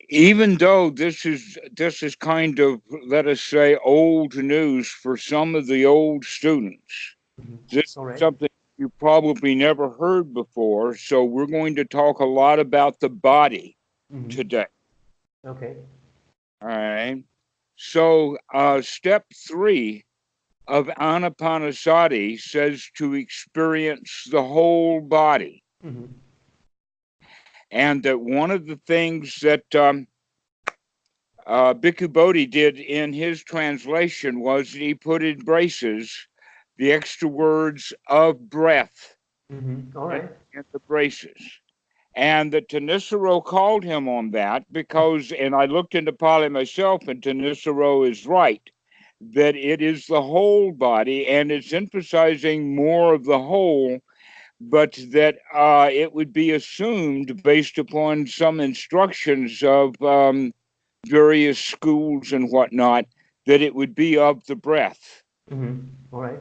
even though this is kind of, let us say, old news for some of the old students. This is All right. something you probably never heard before. So we're going to talk a lot about the body today. Okay. All right. So step three of Anapanasati says to experience the whole body. Mm-hmm. And that one of the things that Bhikkhu Bodhi did in his translation was that he put in braces the extra words of breath All in, right. in the braces. And that Tanisaro called him on that because, and I looked into Pali myself, and Tanisaro is right, that it is the whole body and it's emphasizing more of the whole, but that it would be assumed based upon some instructions of various schools and whatnot, that it would be of the breath. All right.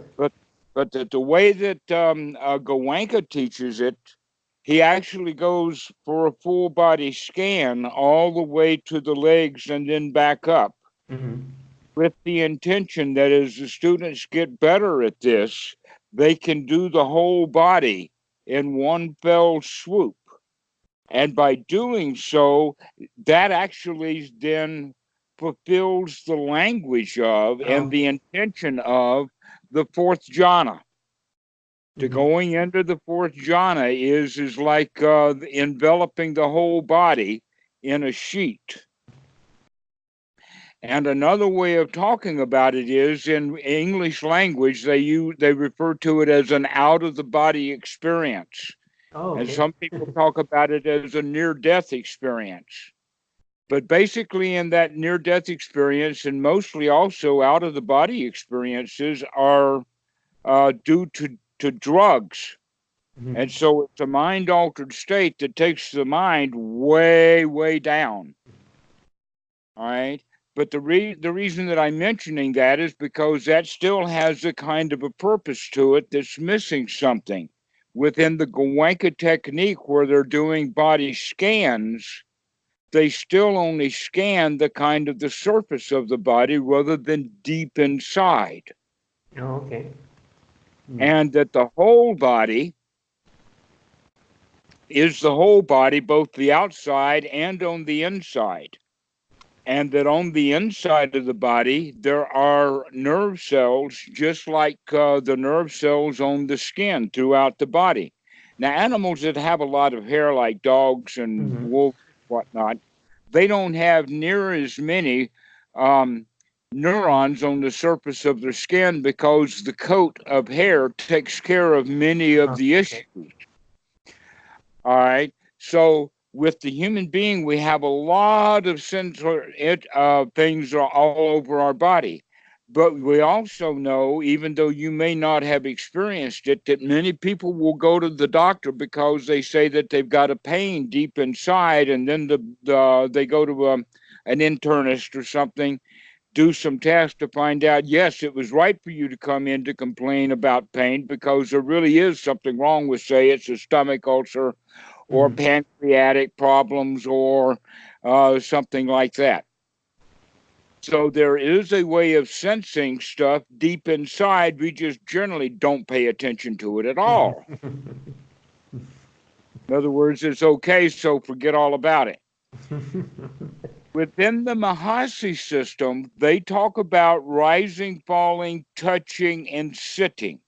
But that the way that Goenka teaches it, he actually goes for a full body scan all the way to the legs and then back up, Mm-hmm. with the intention that as the students get better at this, they can do the whole body in one fell swoop. And by doing so, that actually then fulfills the language of and Okay. the intention of the fourth jhana. To Mm-hmm. going into the fourth jhana is like enveloping the whole body in a sheet. And another way of talking about it is in English language they refer to it as an out of the body experience. Oh, And okay. some people talk about it as a near death experience. But basically, in that near death experience, and mostly also out of the body experiences, are due to drugs. And Mm-hmm. so it's a mind altered state that takes the mind way, way down. All right. But the reason that I'm mentioning that is because that still has a kind of a purpose to it that's missing something. Within the Goenka technique, where they're doing body scans, they still only scan the kind of the surface of the body rather than deep inside. Oh, okay. Mm. And that the whole body is the whole body, both the outside and on the inside. And that on the inside of the body, there are nerve cells just like the nerve cells on the skin throughout the body. Now, animals that have a lot of hair, like dogs and Mm-hmm. wolves, whatnot, they don't have near as many um, neurons on the surface of their skin because the coat of hair takes care of many of the Okay. issues. All right. So with the human being, we have a lot of sensor things are all over our body. But we also know, even though you may not have experienced it, that many people will go to the doctor because they say that they've got a pain deep inside, and then they go to an internist or something, do some tests to find out, yes, it was right for you to come in to complain about pain because there really is something wrong with, say, it's a stomach ulcer or Mm-hmm. pancreatic problems or something like that. So there is a way of sensing stuff deep inside. We just generally don't pay attention to it at all. In other words, it's okay, so forget all about it. Within the Mahasi system, they talk about rising, falling, touching, and sitting.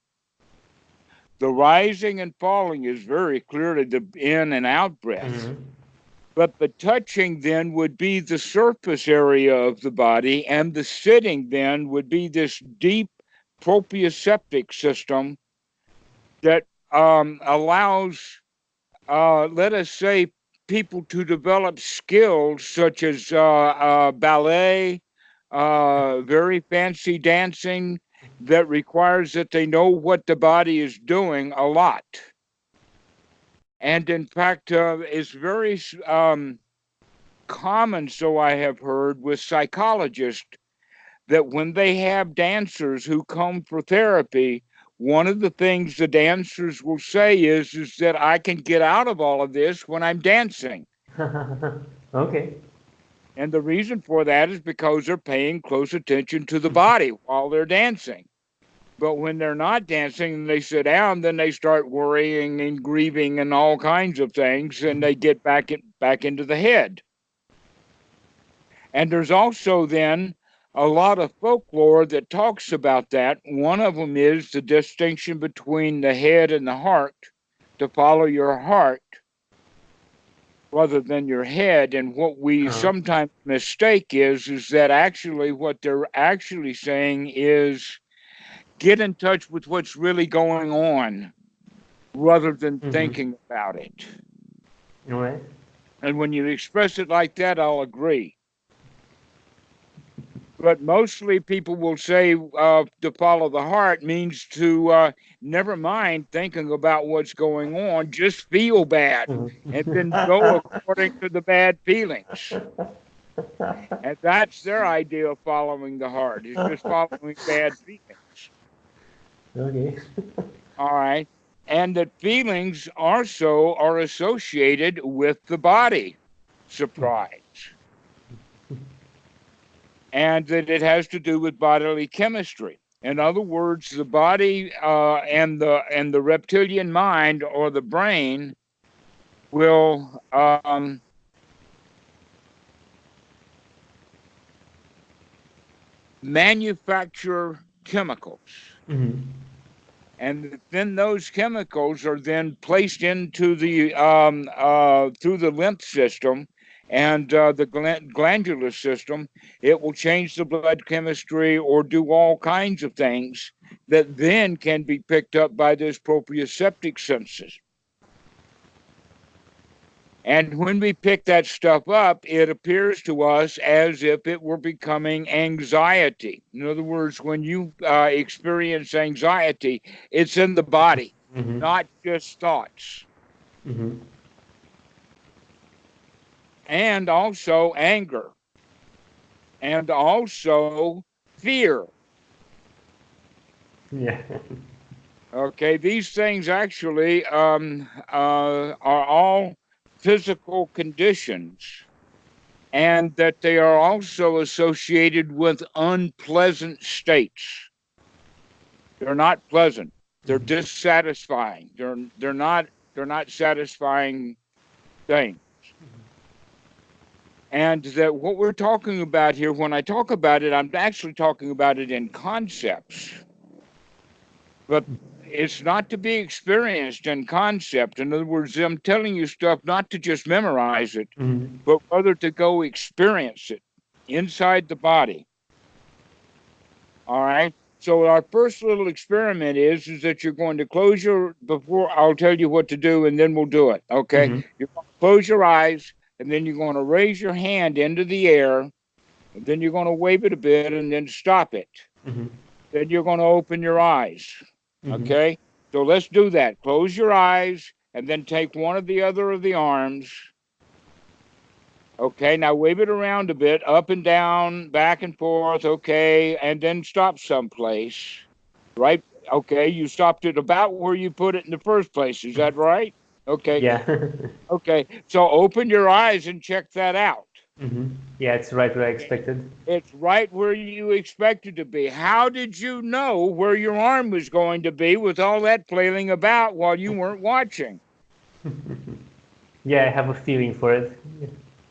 The rising and falling is very clearly the in and out breath. Mm-hmm. But the touching then would be the surface area of the body, and the sitting then would be this deep proprioceptic system that allows, let us say, people to develop skills such as ballet, very fancy dancing that requires that they know what the body is doing a lot. And in fact, it's very common, so I have heard, with psychologists that when they have dancers who come for therapy, one of the things the dancers will say is that I can get out of all of this when I'm dancing. Okay. And the reason for that is because they're paying close attention to the body while they're dancing. But when they're not dancing and they sit down, then they start worrying and grieving and all kinds of things, and they get back into the head. And there's also then a lot of folklore that talks about that. One of them is the distinction between the head and the heart, to follow your heart rather than your head. And what we Uh-huh. sometimes mistake is that actually what they're actually saying is get in touch with what's really going on rather than Mm-hmm. thinking about it. All right. And when you express it like that, I'll agree. But mostly people will say to follow the heart means to never mind thinking about what's going on, just feel bad and then go Mm-hmm. according to the bad feelings. And that's their idea of following the heart, is just following bad feelings. Okay. All right. And that feelings also are associated with the body. Surprise. And that it has to do with bodily chemistry. In other words, the body and the reptilian mind or the brain will manufacture chemicals, Mm-hmm. and then those chemicals are then placed into the through the lymph system and the glandular system. It will change the blood chemistry or do all kinds of things that then can be picked up by this proprioceptive senses. And when we pick that stuff up, it appears to us as if it were becoming anxiety. In other words, when you experience anxiety, it's in the body, Mm-hmm. not just thoughts. Mm-hmm. And also anger, and also fear. Yeah. Okay, these things actually are all physical conditions, and that they are also associated with unpleasant states. They're not pleasant. They're Mm-hmm. dissatisfying. They're not satisfying things. And that what we're talking about here, when I talk about it, I'm actually talking about it in concepts, but it's not to be experienced in concept. In other words, I'm telling you stuff not to just memorize it, Mm-hmm. but rather to go experience it inside the body. All right. So our first little experiment is that you're going to close your before I'll tell you what to do and then we'll do it. Okay. Mm-hmm. You're going to close your eyes and then you're going to raise your hand into the air and then you're going to wave it a bit and then stop it. Mm-hmm. Then you're going to open your eyes. Mm-hmm. Okay. So let's do that. Close your eyes and then take one or the other of the arms. Okay, now wave it around a bit, up and down, back and forth. Okay, and then stop someplace. Right? Okay, you stopped it about where you put it in the first place. Is that right? Okay, Yeah. okay. So open your eyes and check that out. Mm-hmm. Yeah, it's right where I expected. It's right where you expected to be. How did you know where your arm was going to be with all that flailing about while you weren't watching? Yeah, I have a feeling for it.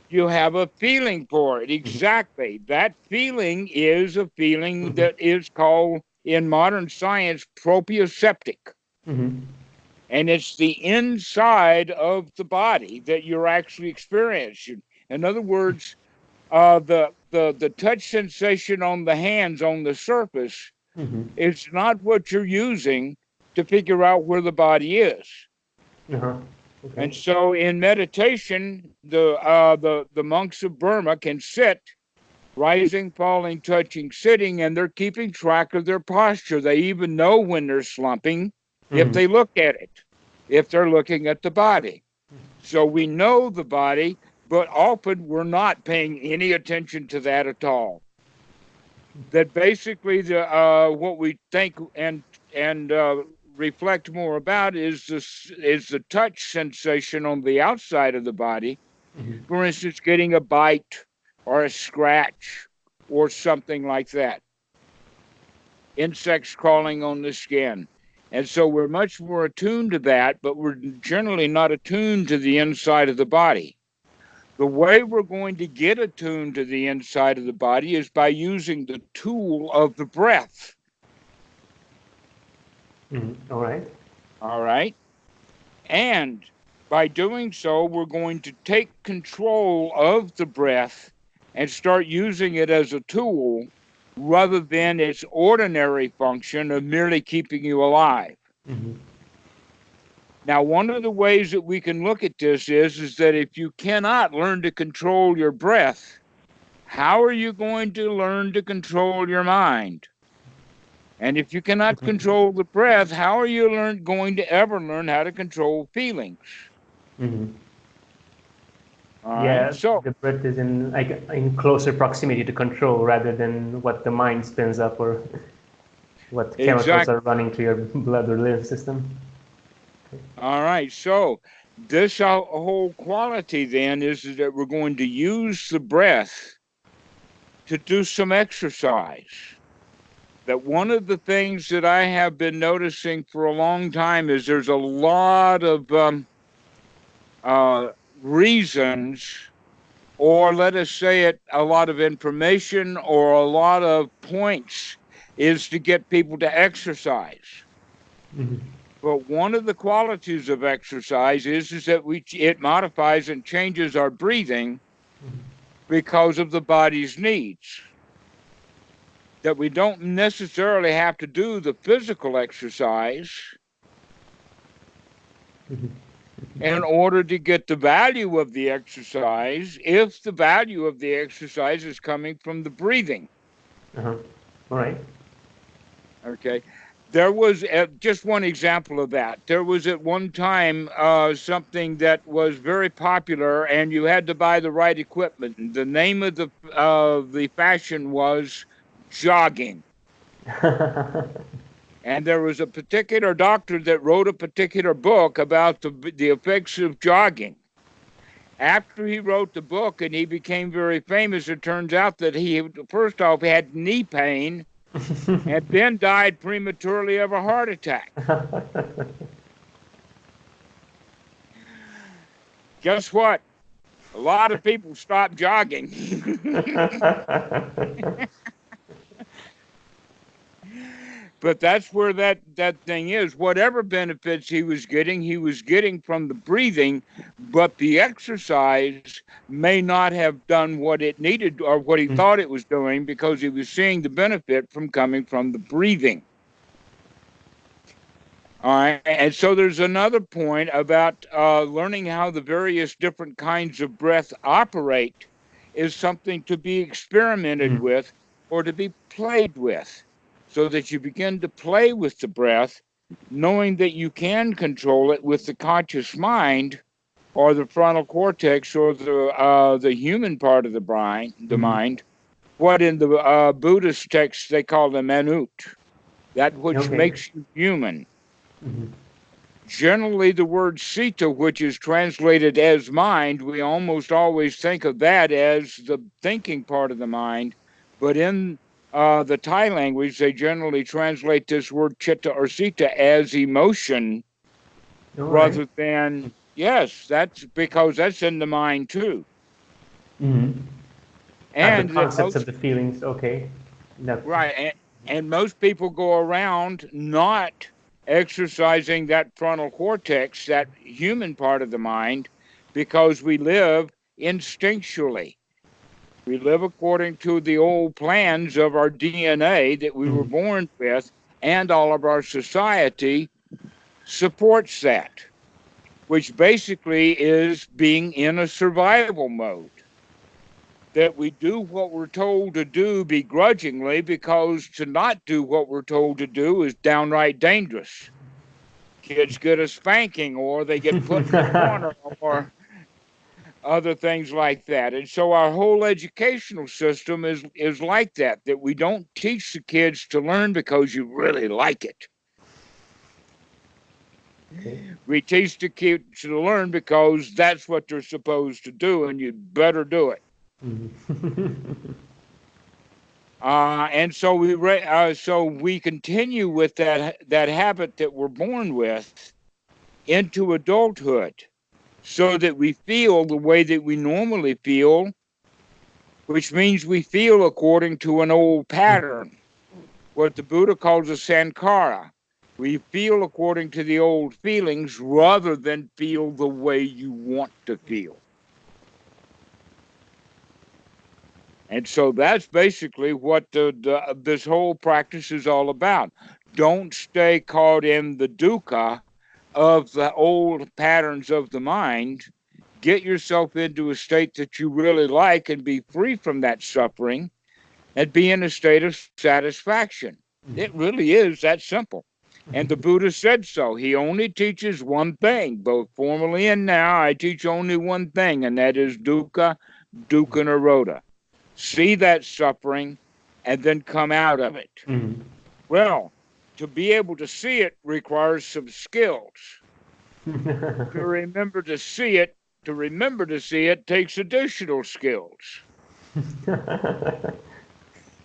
You have a feeling for it. Mm-hmm. Exactly. That feeling is a feeling Mm-hmm. that is called in modern science proprioceptic. Mm-hmm. And it's the inside of the body that you're actually experiencing. In other words, the touch sensation on the hands on the surface Mm-hmm. is not what you're using to figure out where the body is. Uh-huh. And Okay. so in meditation, the monks of Burma can sit rising, falling, touching, sitting, and they're keeping track of their posture. They even know when they're slumping if Mm-hmm. they look at it, if they're looking at the body. So we know the body, but often we're not paying any attention to that at all. That basically the what we think and reflect more about is the touch sensation on the outside of the body. Mm-hmm. For instance, getting a bite or a scratch or something like that. Insects crawling on the skin. And so we're much more attuned to that, but we're generally not attuned to the inside of the body. The way we're going to get attuned to the inside of the body is by using the tool of the breath. All right. All right. And by doing so, we're going to take control of the breath and start using it as a tool rather than its ordinary function of merely keeping you alive. Mm-hmm. Now, one of the ways that we can look at this is that if you cannot learn to control your breath, how are you going to learn to control your mind? And if you cannot control the breath, how are you going to ever learn how to control feelings? Mm-hmm. All right. Yeah, So, the breath is in like in closer proximity to control rather than what the mind spins up or what chemicals are exactly. running through your blood or lymph system. All right. So, this whole quality then is that we're going to use the breath to do some exercise. That one of the things that I have been noticing for a long time is there's a lot of uh, reasons, or let us say it, a lot of information or a lot of points is to get people to exercise. Mm-hmm. But one of the qualities of exercise is that it modifies and changes our breathing because of the body's needs. That we don't necessarily have to do the physical exercise in order to get the value of the exercise if the value of the exercise is coming from the breathing. Uh-huh. All right. Okay. There was just one example of that. There was at one time something that was very popular, and you had to buy the right equipment. And the name of the fashion was jogging. And there was a particular doctor that wrote a particular book about the effects of jogging. After he wrote the book and he became very famous, it turns out that he, first off, had knee pain and then died prematurely of a heart attack. Guess what? A lot of people stopped jogging. But that's where that thing is. Whatever benefits he was getting from the breathing, but the exercise may not have done what it needed or what he thought it was doing because he was seeing the benefit from coming from the breathing. All right. And so there's another point about learning how the various different kinds of breath operate is something to be experimented with or to be played with so that you begin to play with the breath, knowing that you can control it with the conscious mind or the frontal cortex or the human part of the brain, the Mhm. mind, what in the Buddhist texts they call the manut, that which Okay. makes you human. Mhm. Generally, the word sita, which is translated as mind, we almost always think of that as the thinking part of the mind. But in the Thai language, they generally translate this word chitta or sita as emotion All right. rather than, yes, that's because that's in the mind too. Mhm. The And that concepts of most, the feelings. Okay. That. right, and most people go around not exercising that frontal cortex, that human part of the mind, because we live instinctually. We live according to the old plans of our DNA that we were Mhm. born with, and all of our society supports that, which basically is being in a survival mode. That we do what we're told to do begrudgingly because to not do what we're told to do is downright dangerous. Kids get a spanking or they get put in a corner or other things like that. And so our whole educational system is like that we don't teach the kids to learn because you really like it. Okay. We teach the kids to learn because that's what they're supposed to do and you better do it. And so so we continue with that habit that we're born with into adulthood, so that we feel the way that we normally feel, which means we feel according to an old pattern, what the Buddha calls a sankhara. We feel according to the old feelings rather than feel the way you want to feel. And so that's basically what this whole practice is all about. Don't stay caught in the dukkha of the old patterns of the mind. Get yourself into a state that you really like and be free from that suffering and be in a state of satisfaction. It really is that simple. And the Buddha said so. He only teaches one thing, both formally and now. I teach only one thing, and that is dukkha, dukkha nirodha. See that suffering and then come out of it. Well, to be able to see it requires some skills. To remember to see it takes additional skills.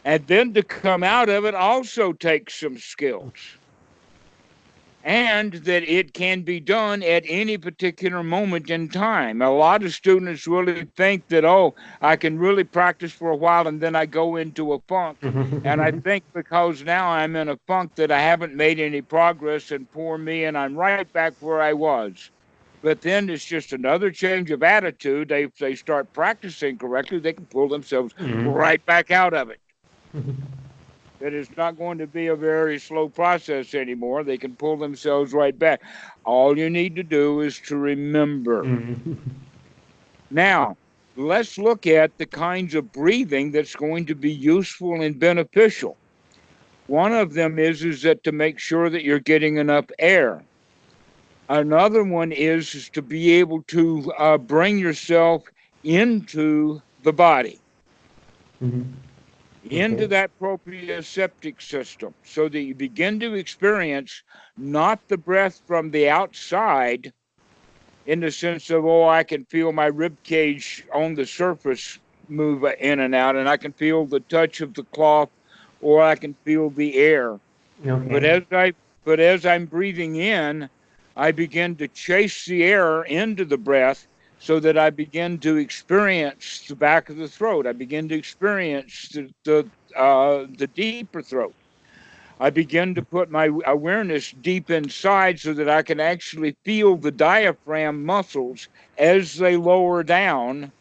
And then to come out of it also takes some skills. And that it can be done at any particular moment in time. A lot of students really think that, oh, I can really practice for a while and then I go into a funk. And I think because now I'm in a funk that I haven't made any progress, and poor me, and I'm right back where I was. But then it's just another change of attitude. If they start practicing correctly, they can pull themselves right back out of it. That it's not going to be a very slow process anymore. They can pull themselves right back. All you need to do is to remember. Now, let's look at the kinds of breathing that's going to be useful and beneficial. One of them is that to make sure that you're getting enough air. Another one is to be able to bring yourself into the body. Into that proprioceptic system, so that you begin to experience not the breath from the outside in the sense of, oh, I can feel my rib cage on the surface move in and out, and I can feel the touch of the cloth, or I can feel the air. But as I'm breathing in, I begin to chase the air into the breath, so that I begin to experience the back of the throat. I begin to experience the deeper throat. I begin to put my awareness deep inside, so that I can actually feel the diaphragm muscles as they lower down,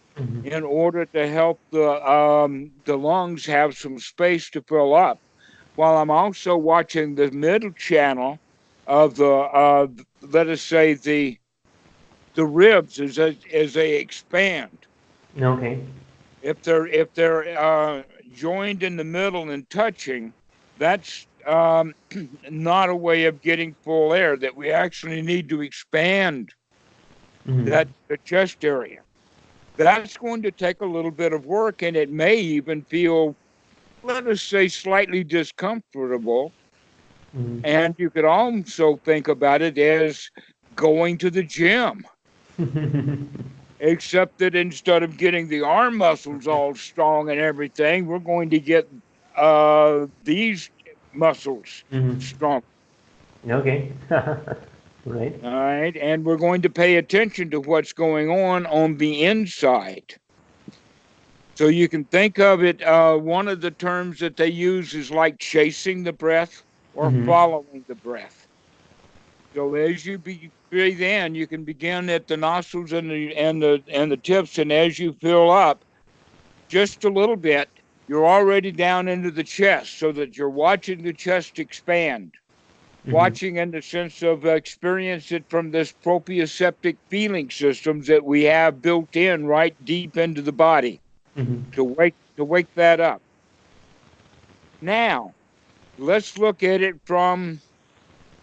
in order to help the lungs have some space to fill up, while I'm also watching the middle channel of let us say, the ribs as they expand. If they're joined in the middle and touching, that's not a way of getting full air. That we actually need to expand the chest area. That's going to take a little bit of work, and it may even feel, let us say, slightly discomfortable. And you could also think about it as going to the gym. Except that instead of getting the arm muscles all strong and everything, we're going to get these muscles strong. Right. All right. And we're going to pay attention to what's going on the inside. So you can think of it, one of the terms that they use is like chasing the breath or following the breath. So as you breathe in, you can begin at the nostrils and the tips, and as you fill up just a little bit, you're already down into the chest, so that you're watching the chest expand, watching in the sense of experience it from this proprioceptic feeling systems that we have built in right deep into the body to wake that up. Now, let's look at it from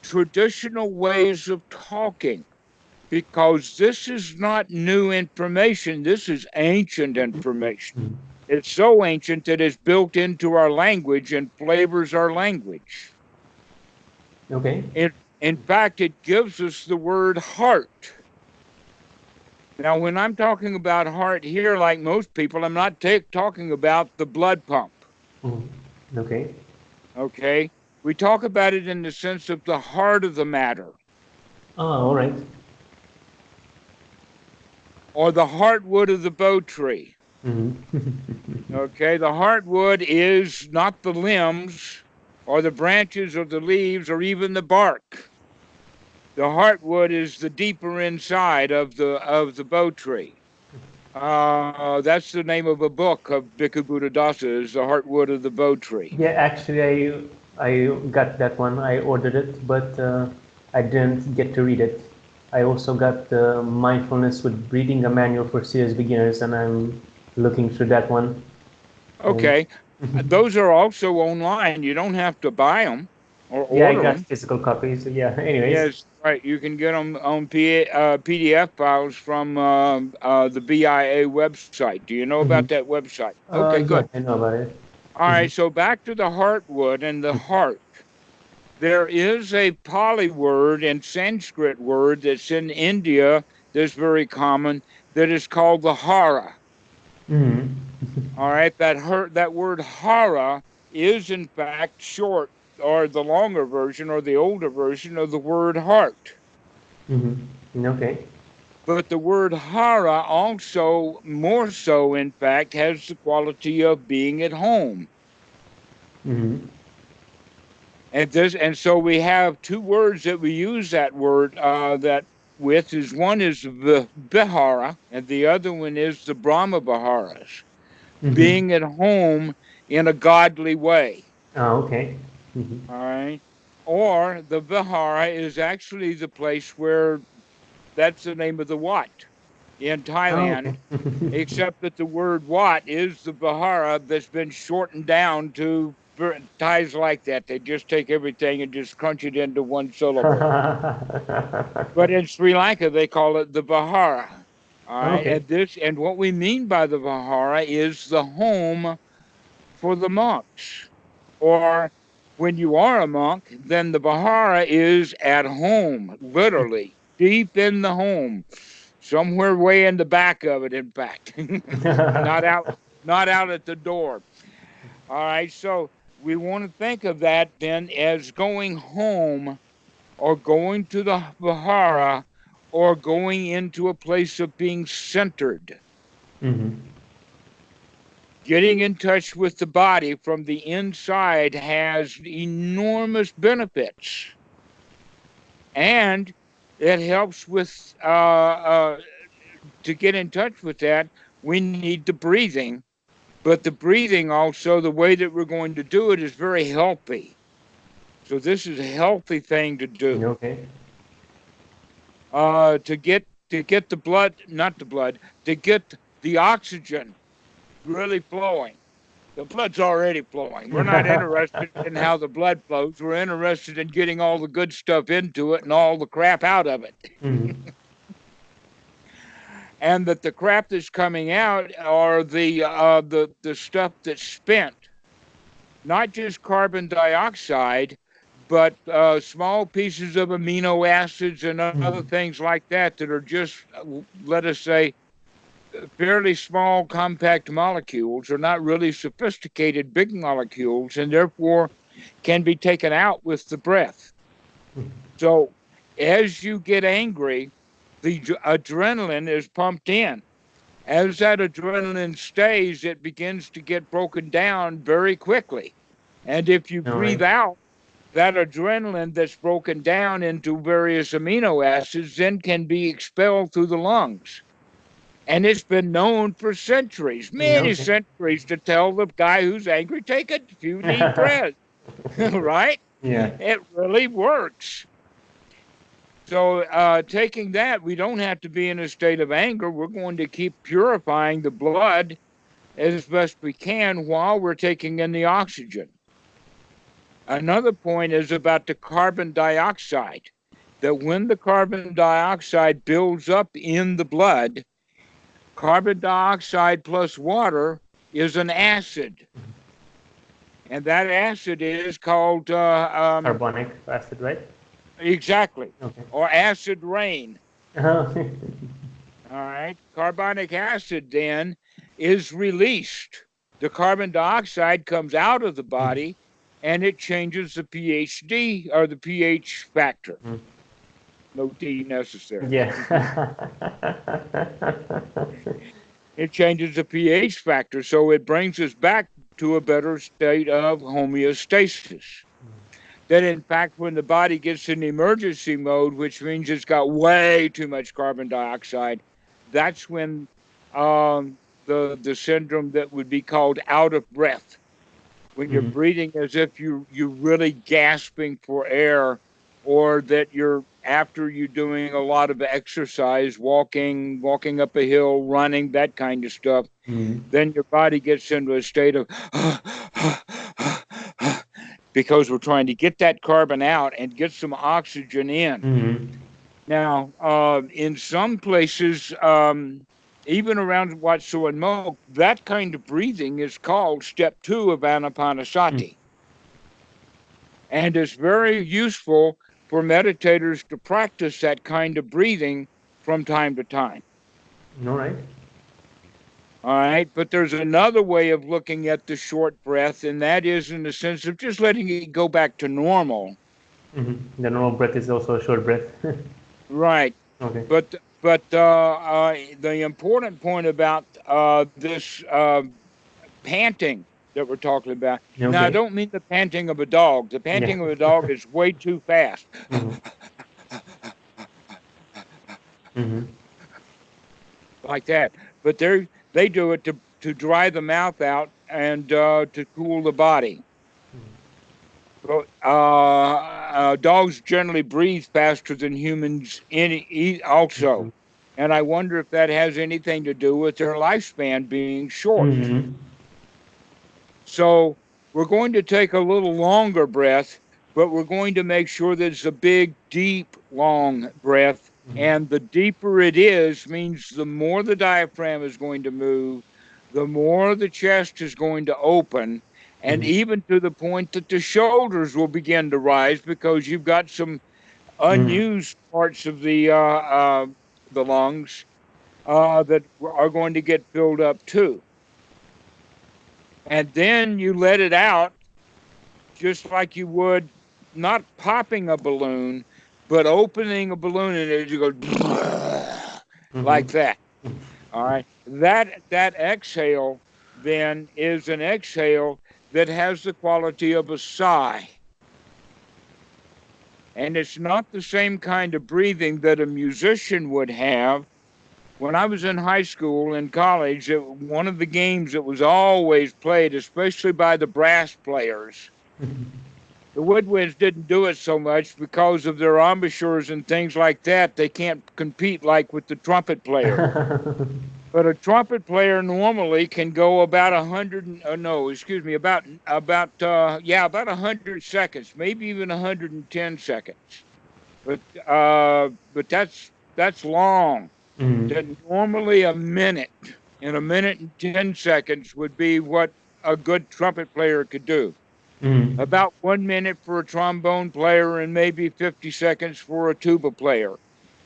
traditional ways of talking, because this is not new information. This is ancient information. It's so ancient that it's built into our language and flavors our language. In fact, it gives us the word heart. Now, when I'm talking about heart here, like most people, I'm not talking about the blood pump. Mhm. Okay. Okay. We talk about it in the sense of the heart of the matter, Ah, all right. or the heartwood of the bow tree. Mm-hmm. Okay. The heartwood is not the limbs or the branches or the leaves or even the bark. The heartwood is the deeper inside of the bow tree. That's the name of a book of Bhikkhu Buddhadasa, is the heartwood of the bow tree. Yeah, actually, I got that one. I ordered it, but I didn't get to read it. I also got the mindfulness with breathing, a manual for serious beginners, and I'm looking through that one. And Okay. Those are also online. You don't have to buy them or yeah, I order got them. physical copies. Yeah. Anyways. Yes, right. You can get them on PDF files from the BIA website. Do you know about Hmm. that website? Okay, Yeah, good. I know about it. All Hmm. right. So back to the heartwood and the heart. There is a Pali word and Sanskrit word that's in India that's very common that is called the hara. Hmm. All right, that word hara is in fact short or the longer version or the older version of the word heart. Hmm. Okay. But the word hara also, more so in fact, has the quality of being at home. Hmm. And so we have two words that we use that word that with is one is the Vihara and the other one is the Brahma Viharas, Hmm. being at home in a godly way. Ah, okay. Hmm. All right. Or the Vihara is actually the place where that's the name of the Wat in Ah, okay. Thailand, except that the word Wat is the Vihara that's been shortened down to Thais like that. They just take everything and just crunch it into one syllable. But in Sri Lanka, they call it the Vihara. All right. Okay. And what we mean by the Vihara is the home for the monks. Or when you are a monk, then the Vihara is at home, literally, deep in the home, somewhere way in the back of it, in fact. not out not out at the door. All right. So we want to think of that then as going home or going to the Vihara or going into a place of being centered. Hmm. Getting in touch with the body from the inside has enormous benefits, and it helps with to get in touch with that. We need the breathing, but the breathing also, the way that we're going to do it is very healthy. So this is a healthy thing to do. Okay. To get the blood, not the blood, to get the oxygen really flowing. The blood's already flowing. We're not interested in how the blood flows. We're interested in getting all the good stuff into it and all the crap out of it. Hmm. And that the crap that's coming out are the stuff that's spent, not just carbon dioxide, but small pieces of amino acids and other Hmm. things like that are just, let us say, fairly small compact molecules are not really sophisticated big molecules and therefore can be taken out with the breath. So as you get angry, the adrenaline is pumped in. As that adrenaline stays, it begins to get broken down very quickly. And if you All right. breathe out, that adrenaline that's broken down into various amino acids then can be expelled through the lungs. And it's been known for centuries, many Okay. centuries, to tell the guy who's angry, take a few deep breaths, right? Yeah. It really works. So, taking that, we don't have to be in a state of anger. We're going to keep purifying the blood as best we can while we're taking in the oxygen. Another point is about the carbon dioxide, that when the carbon dioxide builds up in the blood, carbon dioxide plus water is an acid. And that acid is called, Carbonic acid, right? exactly, Okay. or acid rain. Uh-huh. All All right. Carbonic acid then is released. The carbon dioxide comes out of the Mm. body and it changes the pH or the pH factor. Mm. No D necessary. Yeah. It changes the pH factor, so it brings us back to a better state of homeostasis. That, in fact, when the body gets in emergency mode, which means it's got way too much carbon dioxide, that's when the syndrome that would be called out of breath, when you're Mhm. breathing as if you're really gasping for air, or that you're after you're doing a lot of exercise, walking up a hill, running, that kind of stuff, Mhm. then your body gets into a state of because we're trying to get that carbon out and get some oxygen in. Mhm. Now, in some places, even around Watsu and Moke, that kind of breathing is called step 2 of Mm. Anapanasati. And it's very useful for meditators to practice that kind of breathing from time to time. All right. All right. But there's another way of looking at the short breath, and that is in the sense of just letting it go back to normal. Mhm. The normal breath is also a short breath. Right. Okay. But the important point about this panting that we're talking about. Now, I Okay. don't mean the panting of a dog. The Yeah. panting of a dog is way too fast, Mhm. Mhm. like that. But they do it to dry the mouth out and to cool the body. But dogs generally breathe faster than humans also. Mhm. And I wonder if that has anything to do with their lifespan being short. Mhm. So we're going to take a little longer breath, but we're going to make sure that it's a big, deep, long breath. Mhm. And the deeper it is, means the more the diaphragm is going to move, the more the chest is going to open, and Mhm. even to the point that the shoulders will begin to rise because you've got some Mhm. unused parts of the lungs that are going to get filled up too. And then you let it out just like you would not popping a balloon, but opening a balloon and it you go like Mhm. that. All right. That exhale then is an exhale that has the quality of a sigh. And it's not the same kind of breathing that a musician would have. When I was in high school and college, one of the games that was always played, especially by the brass players, the woodwinds didn't do it so much because of their embouchures and things like that. They can't compete like with the trumpet player. But a trumpet player normally can go about 100. No, excuse me, about 100 seconds, maybe even 110 seconds. But that's long. Mhm. That normally a minute, in a minute and 10 seconds would be what a good trumpet player could do. Mhm. About 1 minute for a trombone player and maybe 50 seconds for a tuba player.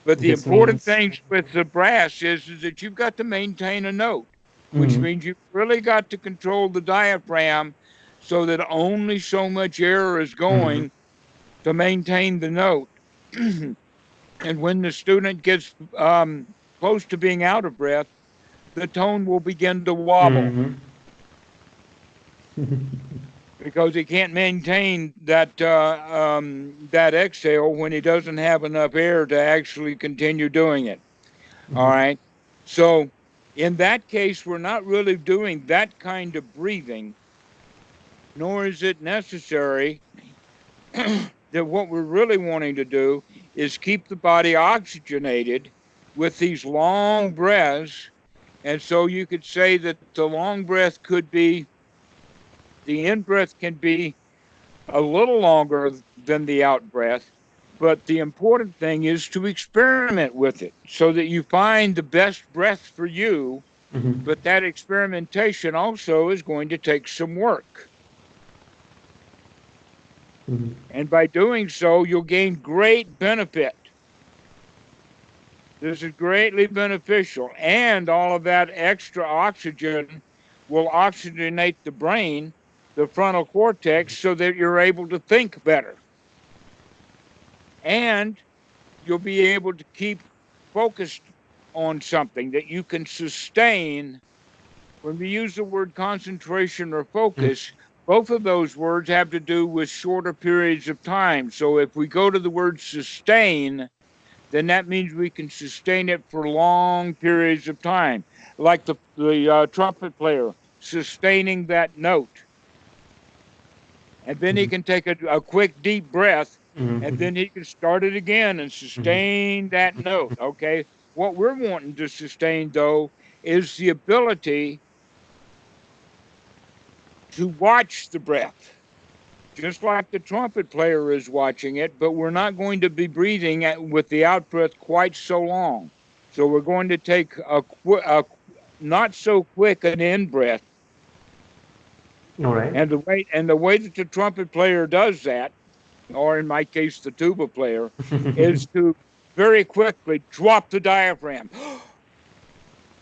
But the This important means. thing with the brass is that you've got to maintain a note, which Mhm. means you've really got to control the diaphragm so that only so much air is Mhm. going to maintain the note. And when the student gets close to being out of breath, the tone will begin to wobble Mhm. because he can't maintain that exhale when he doesn't have enough air to actually continue doing it. All Mhm. right. So in that case, we're not really doing that kind of breathing, nor is it necessary. That what we're really wanting to do is keep the body oxygenated with these long breaths. And so you could say that the long breath could be, the in breath can be a little longer than the out breath. But the important thing is to experiment with it so that you find the best breath for you. Mhm. But that experimentation also is going to take some work. Mhm. And by doing so, you'll gain great benefit. This is greatly beneficial, and all of that extra oxygen will oxygenate the brain, the frontal cortex, so that you're able to think better. And you'll be able to keep focused on something that you can sustain. When we use the word concentration or Mm. focus, both of those words have to do with shorter periods of time. So if we go to the word sustain, then that means we can sustain it for long periods of time, like the trumpet player sustaining that note. And then he Mhm. can take a quick, deep breath, and Mhm. then he can start it again and Mhm. sustain that note. Okay. What we're wanting to sustain, though, is the ability to watch the breath, just like the trumpet player is watching it, but we're not going to be breathing with the out breath quite so long. So we're going to take a not so quick an in breath, All right. and the way that the trumpet player does that, or in my case the tuba player, is to very quickly drop the diaphragm,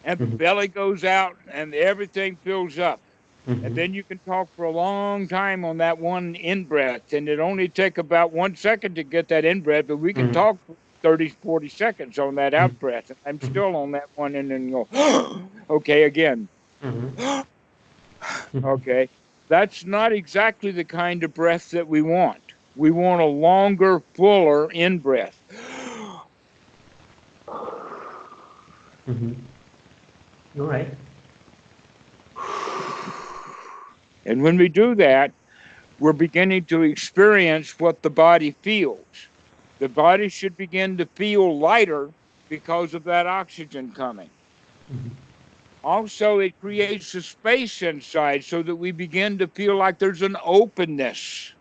and the Mhm. belly goes out and everything fills up. And Mhm. then you can talk for a long time on that one in breath. And it only take about 1 second to get that in breath, but we can Mhm. talk for 30, 40 seconds on that Mhm. out breath. And I'm Mhm. still on that one and then go, okay, again. Mhm. Okay. That's not exactly the kind of breath that we want. We want a longer, fuller in breath. Mhm. All right. And when we do that, we're beginning to experience what the body feels. The body should begin to feel lighter because of that oxygen coming. Mhm. Also, it creates a space inside so that we begin to feel like there's an openness,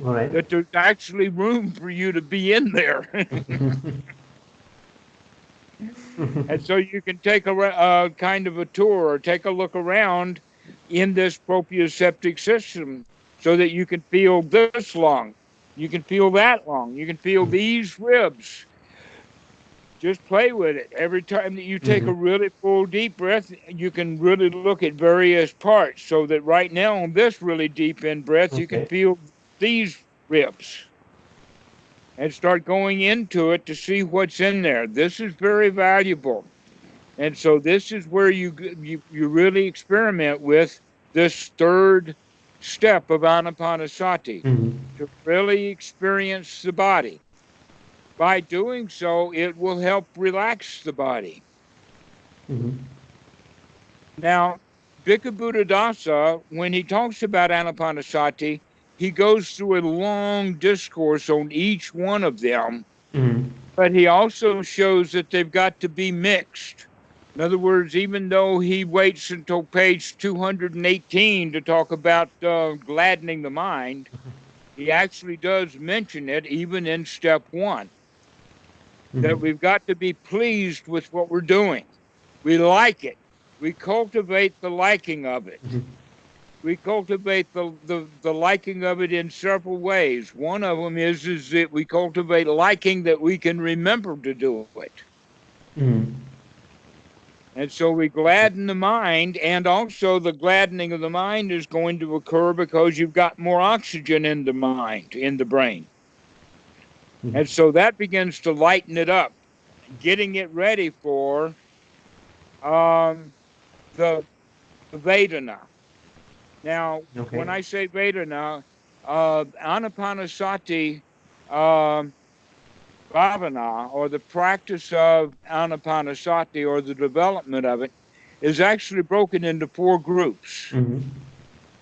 All right. that there's actually room for you to be in there. And so you can take a kind of a tour or take a look around in this proprioceptive system so that you can feel this long. You can feel that long. You can feel these ribs. Just play with it. Every time that you take Mhm. a really full deep breath, you can really look at various parts so that right now on this really deep in breath, you can Okay. feel these ribs and start going into it to see what's in there. This is very valuable. And so this is where you really experiment with this third step of anapanasati, Mhm. to really experience the body. By doing so, it will help relax the body. Mhm. Now, Bhikkhu Buddhadasa, when he talks about anapanasati, he goes through a long discourse on each one of them, Mhm. but he also shows that they've got to be mixed. In other words, even though he waits until page 218 to talk about gladdening the mind, he actually does mention it even in step one, that Mhm. we've got to be pleased with what we're doing. We like it. We cultivate the liking of it. Mhm. We cultivate the liking of it in several ways. One of them is that we cultivate liking that we can remember to do it. Mhm. And so we gladden the mind, and also the gladdening of the mind is going to occur because you've got more oxygen in the mind, in the brain. Mhm. And so that begins to lighten it up, getting it ready for um, the Vedana. Now, when Okay. I say Vedana, Anapanasati um, bhavana, or the practice of Anapanasati, or the development of it, is actually broken into four groups. Mhm.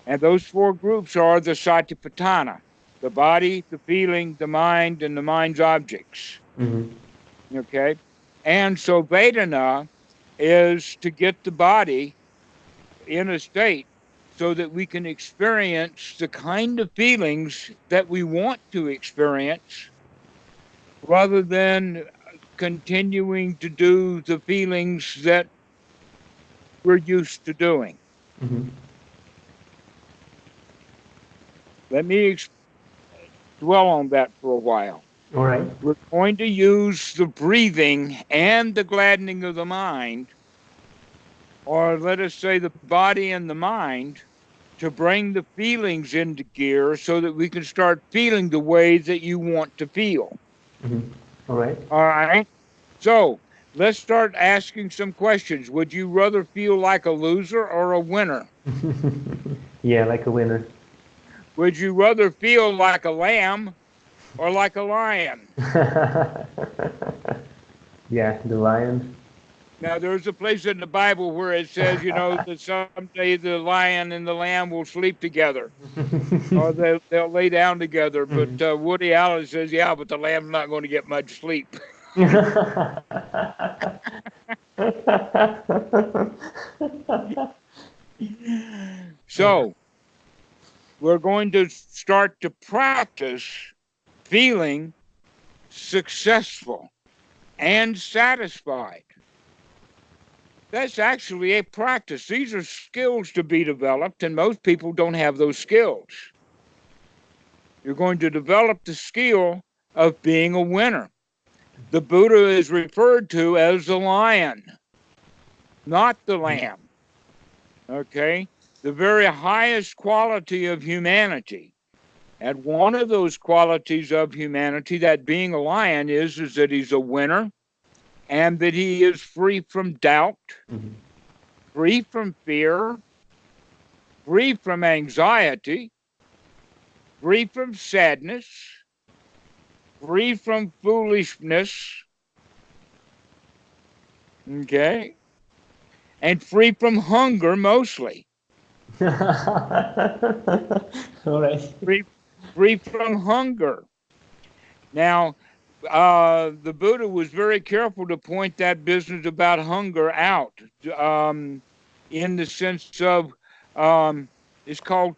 And those four groups are the Satipatthana: the body, the feeling, the mind, and the mind's objects. Mhm. Okay. And so Vedana is to get the body in a state so that we can experience the kind of feelings that we want to experience rather than continuing to do the feelings that we're used to doing. Mhm. Let me dwell on that for a while. All right. We're going to use the breathing and the gladdening of the mind, or let us say the body and the mind, to bring the feelings into gear so that we can start feeling the way that you want to feel. Mm-hmm. All right. All right. So let's start asking some questions. Would you rather feel like a loser or a winner? Yeah, like a winner. Would you rather feel like a lamb or like a lion? Yeah, the lion. Now, there's a place in the Bible where it says, that someday the lion and the lamb will sleep together, or they'll lay down together. But Mhm. Woody Allen says, yeah, but the lamb's not going to get much sleep. So we're going to start to practice feeling successful and satisfied. That's actually a practice. These are skills to be developed, and most people don't have those skills. You're going to develop the skill of being a winner. The Buddha is referred to as the lion, not the lamb. Okay? The very highest quality of humanity. And one of those qualities of humanity, that being a lion, is that he's a winner and that he is free from doubt, Mhm. free from fear, free from anxiety, free from sadness, free from foolishness, okay, and free from hunger mostly. All right. Free, free from hunger. Now, the Buddha was very careful to point that business about hunger out, um, in the sense of, it's called,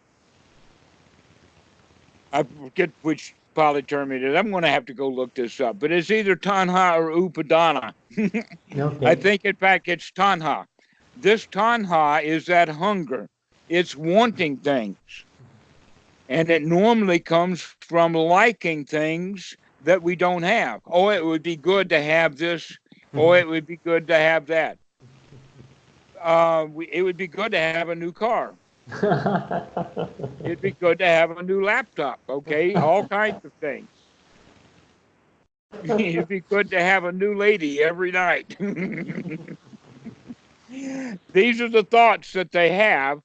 I forget which Pali term it is. I'm going to have to go look this up, but it's either tanha or upadana. I Okay. think, in fact, it's tanha. This tanha is that hunger. It's wanting things. And it normally comes from liking things that we don't have. Oh, it would be good to have this. Oh, it would be good to have that. It would be good to have a new car. It'd be good to have a new laptop. Okay, all kinds of things. It'd be good to have a new lady every night. These are the thoughts that they have,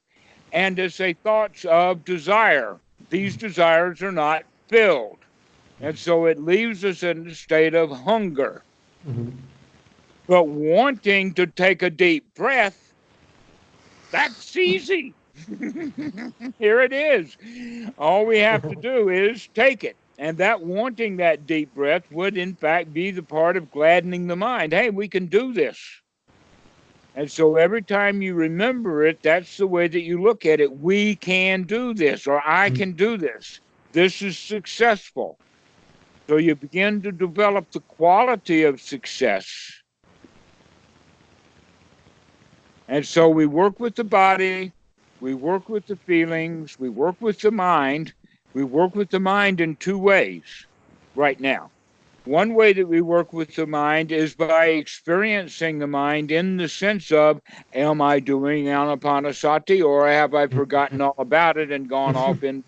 and it's a thoughts of desire. These desires are not filled. And so it leaves us in a state of hunger. Mhm. But wanting to take a deep breath, that's easy. Here it is. All we have to do is take it. And that wanting that deep breath would, in fact, be the part of gladdening the mind. Hey, we can do this. And so every time you remember it, that's the way that you look at it. We can do this, or I can do this. This is successful. So you begin to develop the quality of success. And so we work with the body, we work with the feelings, we work with the mind. We work with the mind in two ways right now. One way that we work with the mind is by experiencing the mind in the sense of, am I doing anapanasati, or have I forgotten all about it and gone off in?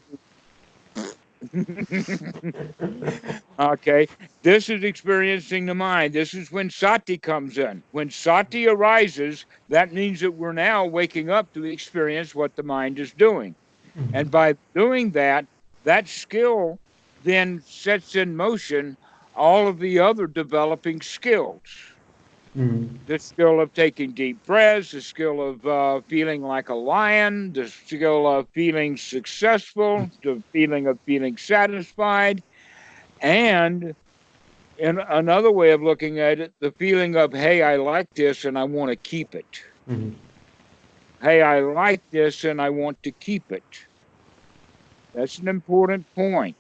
Okay, this is experiencing the mind. This is when sati comes in. When sati arises, that means that we're now waking up to experience what the mind is doing. And by doing that, that skill then sets in motion all of the other developing skills. Mhm. The skill of taking deep breaths, the skill of feeling like a lion, the skill of feeling successful, the feeling of feeling satisfied, and in another way of looking at it, the feeling of, hey, I like this and I want to keep it. Mhm. Hey, I like this and I want to keep it. That's an important point.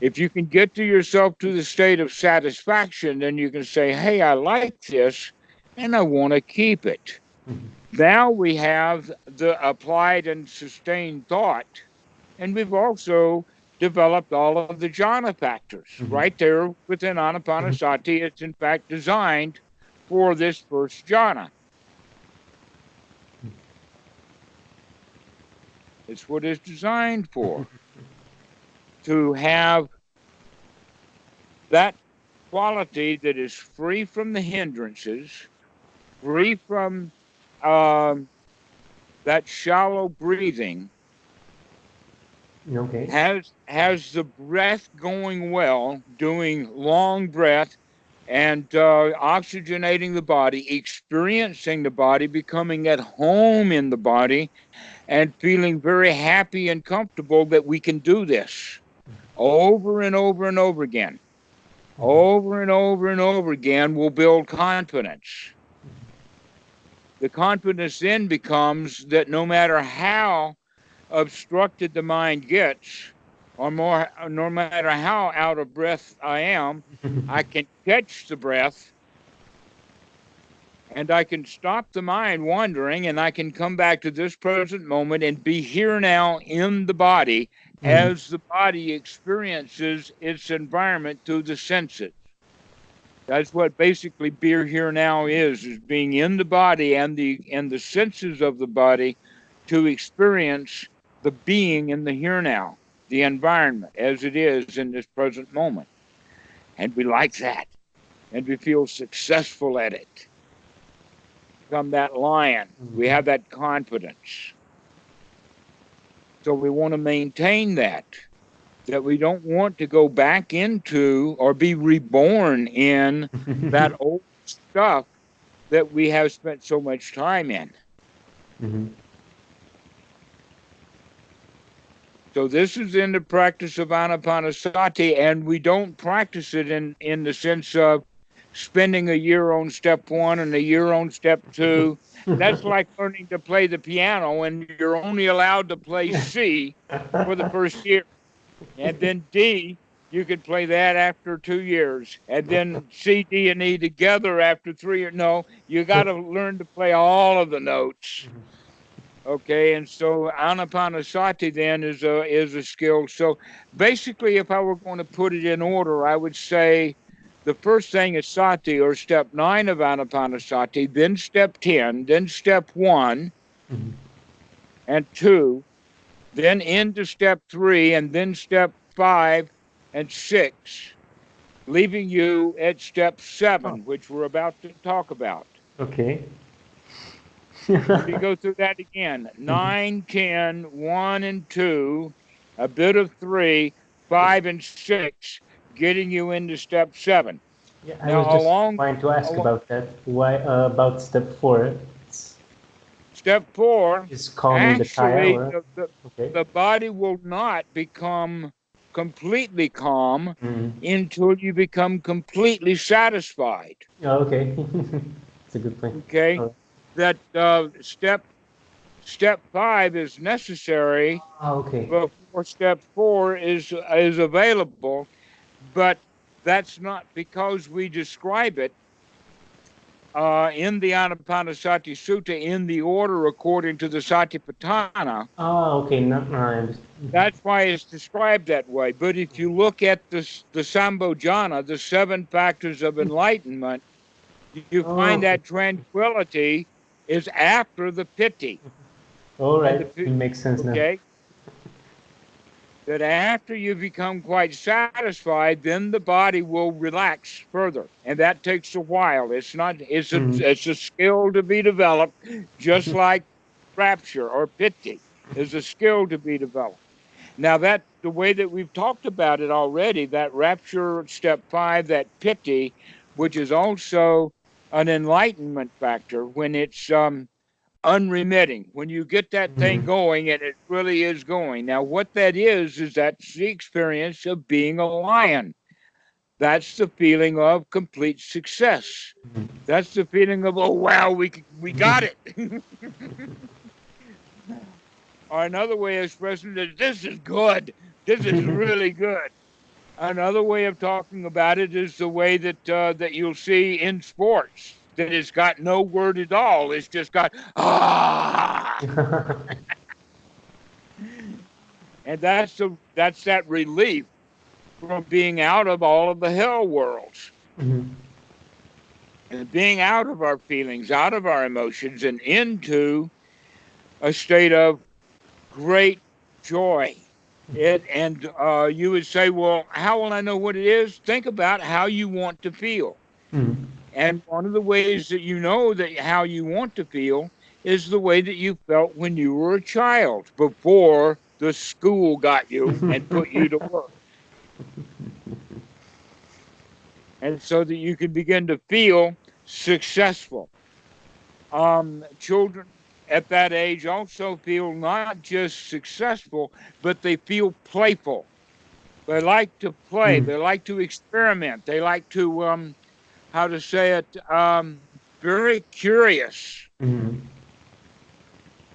If you can get to yourself to the state of satisfaction, then you can say, hey, I like this and I want to keep it. Mhm. Now we have the applied and sustained thought, and we've also developed all of the jhana factors Mm-hmm. right there within Anapanasati. It's in fact designed for this first jhana. It's what it's designed for, to have that quality that is free from the hindrances, free from um, that shallow breathing, Okay. has the breath going well, doing long breath and oxygenating the body, experiencing the body, becoming at home in the body, and feeling very happy and comfortable that we can do this over and over and over again. Over and over and over again will build confidence. The confidence then becomes that no matter how obstructed the mind gets, or more, no matter how out of breath I am, I can catch the breath and I can stop the mind wandering and I can come back to this present moment and be here now in the body Mm-hmm. as the body experiences its environment through the senses. That's what basically beer here now is being in the body and the senses of the body to experience the being in the here now, the environment as it is in this present moment. And we like that. And we feel successful at it. Become that lion. We have that confidence. So we want to maintain that we don't want to go back into or be reborn in that old stuff that we have spent so much time in. Mm-hmm. So this is in the practice of Anapanasati, and we don't practice it in the sense of spending a year on step one and a year on step two. That's like learning to play the piano, and you're only allowed to play C for the first year. And then D, you can play that after 2 years. And then C, D, and E together after 3 years. No, you got to learn to play all of the notes. Okay, and so Anapanasati then is a skill. So basically, if I were going to put it in order, I would say the first thing is sati, or step 9 of Anapanasati, then step 10, then step 1 and 2, then into step 3, and then step 5 and 6, leaving you at step Oh, 7, which we're about to talk about. okay. Let me go through that again. 9, 10, 1 and 2, a bit of 3, 5 and 6, getting you into step 7. Yeah, I was Now, just trying to ask about that. Why about step four? It's, step 4, is calming the kaya, actually, or okay? the body will not become completely calm Mm. until you become completely satisfied. Oh, okay. It's a good point. Okay? Oh, That step 5 is necessary okay. before step 4 is available, but that's not because we describe it in the Anapanasati Sutta in the order according to the Satipatthana. Ah, okay. No, I understand. That's why it's described that way. But if you look at the Sambhojana, the 7 factors of enlightenment, you find Oh, okay. that tranquility is after the piti. All And right. It makes sense now. okay, that after you become quite satisfied, then the body will relax further, and that takes a while. It's not. Mm. It's a skill to be developed, just like rapture or piti is a skill to be developed. Now that the way that we've talked about it already, that rapture step 5, that piti, which is also an enlightenment factor when it's unremitting. When you get that thing Mm. going, and it really is going. Now, what that is that's the experience of being a lion. That's the feeling of complete success. That's the feeling of, oh wow, we got it. Or another way of expressing it, this is good. This is really good. Another way of talking about it is the way that you'll see in sports, that it's got no word at all. It's just got ah. And that's that relief from being out of all of the hell worlds Mm-hmm. and being out of our feelings, out of our emotions, and into a state of great joy. You would say, well, how will I know what it is? Think about how you want to feel. Mm-hmm. And one of the ways that you know that how you want to feel is the way that you felt when you were a child before the school got you and put you to work. And so that you can begin to feel successful. Children at that age also feel not just successful, but they feel playful. They like to play. Mm-hmm. They like to experiment. They like to, how to say it, very curious. Mm-hmm.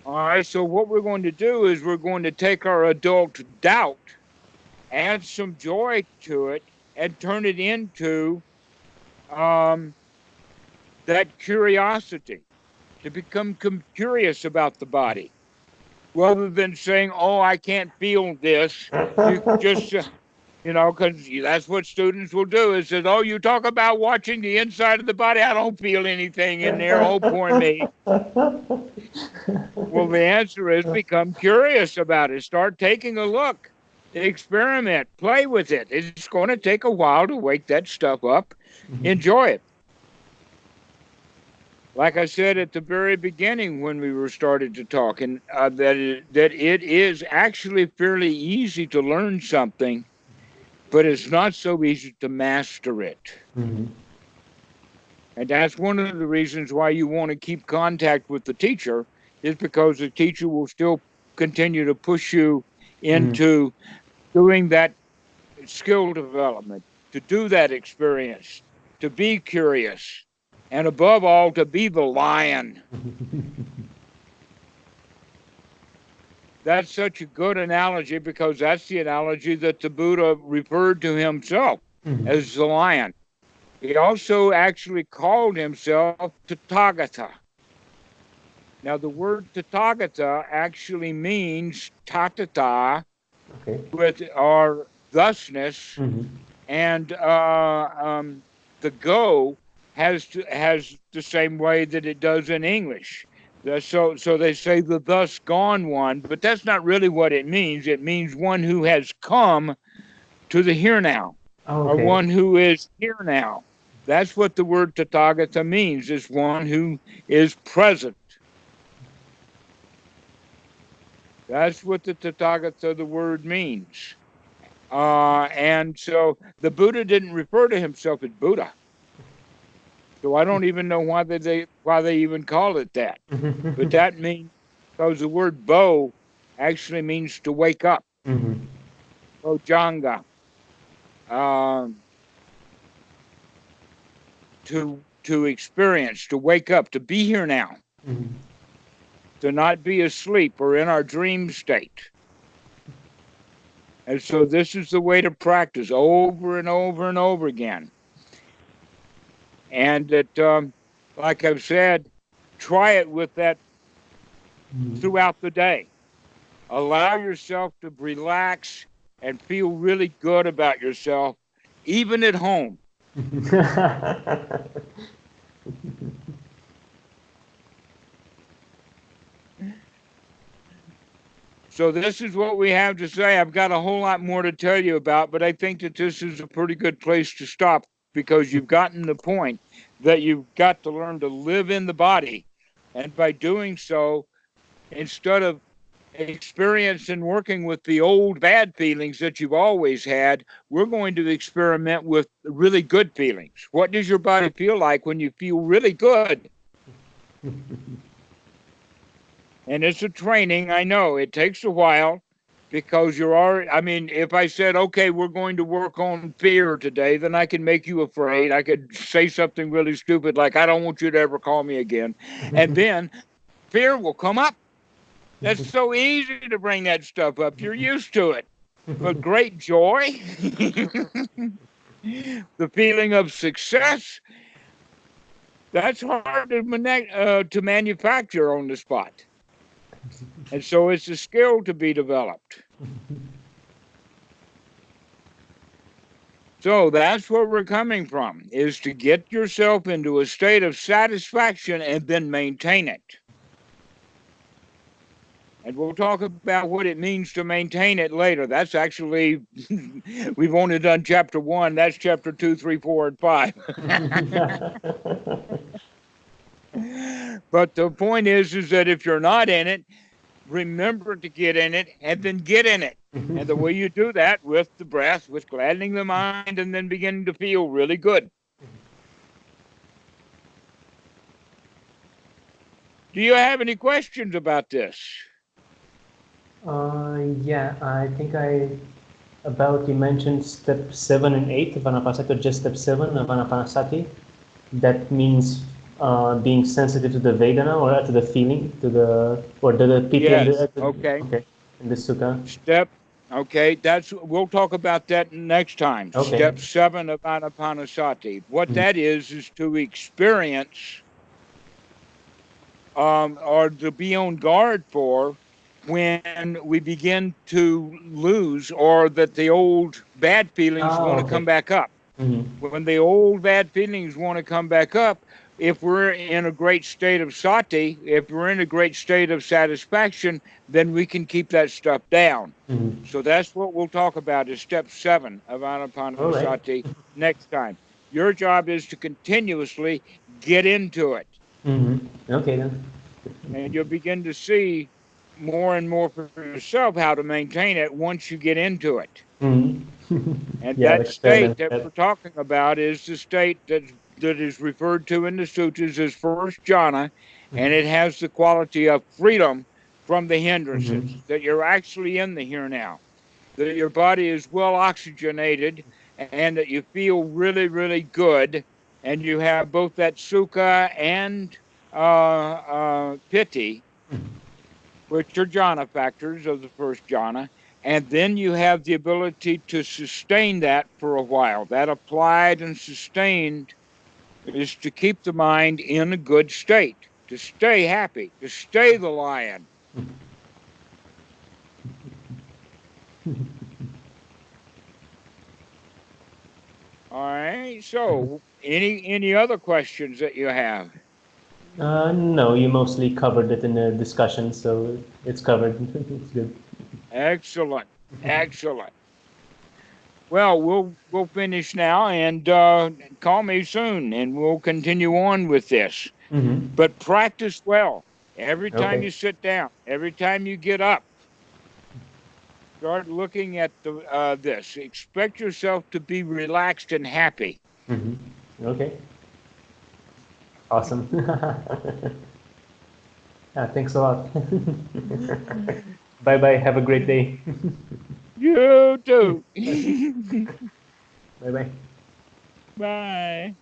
All right. So what we're going to do is we're going to take our adult doubt, add some joy to it, and turn it into um, that curiosity to become curious about the body, rather than saying, "Oh, I can't feel this." You just because that's what students will do is that, oh, you talk about watching the inside of the body. I don't feel anything in there. Oh, poor me. Well, the answer is become curious about it. Start taking a look, experiment, play with it. It's going to take a while to wake that stuff up. Enjoy it. Like I said at the very beginning when we were started to talk, and that it is actually fairly easy to learn something, but it's not so easy to master it. Mm-hmm. And that's one of the reasons why you want to keep contact with the teacher, is because the teacher will still continue to push you Mm-hmm. into doing that skill development, to do that experience, to be curious, and above all, to be the lion. That's such a good analogy because that's the analogy that the Buddha referred to himself Mm-hmm. as the lion. He also actually called himself Tathagata. Now, the word Tathagata actually means tatata, Okay. with our thusness, Mm-hmm. and the go has the same way that it does in English. So they say the thus gone one, but that's not really what it means. It means one who has come to the here now, Oh, or okay. one who is here now. That's what the word Tathagata means, is one who is present. That's what the Tathagata, the word means. And so the Buddha didn't refer to himself as Buddha. So I don't even know why they even call it that. But Mm-hmm. that means, because the word bo actually means to wake up. Mm-hmm. Bojanga. Um, to experience, to wake up, to be here now, Mm-hmm. to not be asleep or in our dream state. And so this is the way to practice over and over and over again. And that, like I've said, try it with that throughout the day. Allow yourself to relax and feel really good about yourself, even at home. Mm-hmm. So this is what we have to say. I've got a whole lot more to tell you about, but I think that this is a pretty good place to stop, because you've gotten the point that you've got to learn to live in the body. And by doing so, instead of experiencing working with the old bad feelings that you've always had, we're going to experiment with really good feelings. What does your body feel like when you feel really good? And it's a training. I know it takes a while, because you're already, I mean, if I said, okay, we're going to work on fear today, then I can make you afraid. I could say something really stupid like, I don't want you to ever call me again. And then fear will come up. That's so easy to bring that stuff up. You're used to it. But great joy, the feeling of success, that's hard to manufacture on the spot. And so it's a skill to be developed. So that's where we're coming from, is to get yourself into a state of satisfaction and then maintain it. And we'll talk about what it means to maintain it later. That's actually, we've only done chapter 1. That's chapter 2, 3, 4, and 5. But the point is that if you're not in it, remember to get in it and then get in it. And the way you do that with the breath, with gladdening the mind, and then beginning to feel really good. Do you have any questions about this? Yeah, I think you mentioned step 7 and 8 of Anapanasati, or just step 7 of Anapanasati. That means being sensitive to the Vedana, or to the feeling, to the piti. Yes. Okay. In the sukha. Okay, we'll talk about that next time. Okay. Step 7 of Anapanasati. What that is to experience or to be on guard for when we begin to lose, or that the old bad feelings want to come back up. When the old bad feelings want to come back up, if we're in a great state of sati, if we're in a great state of satisfaction, then we can keep that stuff down. So that's what we'll talk about, is step 7 of Anapanasati next time. Your job is to continuously get into it. Okay, then. And you'll begin to see more and more for yourself how to maintain it once you get into it. And that state that we're talking about is the state that is referred to in the sutras as first jhana, and it has the quality of freedom from the hindrances, that you're actually in the here now, that your body is well oxygenated, and that you feel really, really good, and you have both that sukha and piti, which are jhana factors of the first jhana, and then you have the ability to sustain that for a while. That applied and sustained is to keep the mind in a good state, to stay happy, to stay the lion. All right. So, any other questions that you have? No, you mostly covered it in the discussion, so it's covered. It's good. Excellent. Excellent. Well, we'll finish now, and call me soon, and we'll continue on with this. But practice well. Every time you sit down, every time you get up, start looking at this. Expect yourself to be relaxed and happy. Okay. Awesome. Thanks a lot. Bye-bye. Have a great day. You too. Bye-bye. Bye.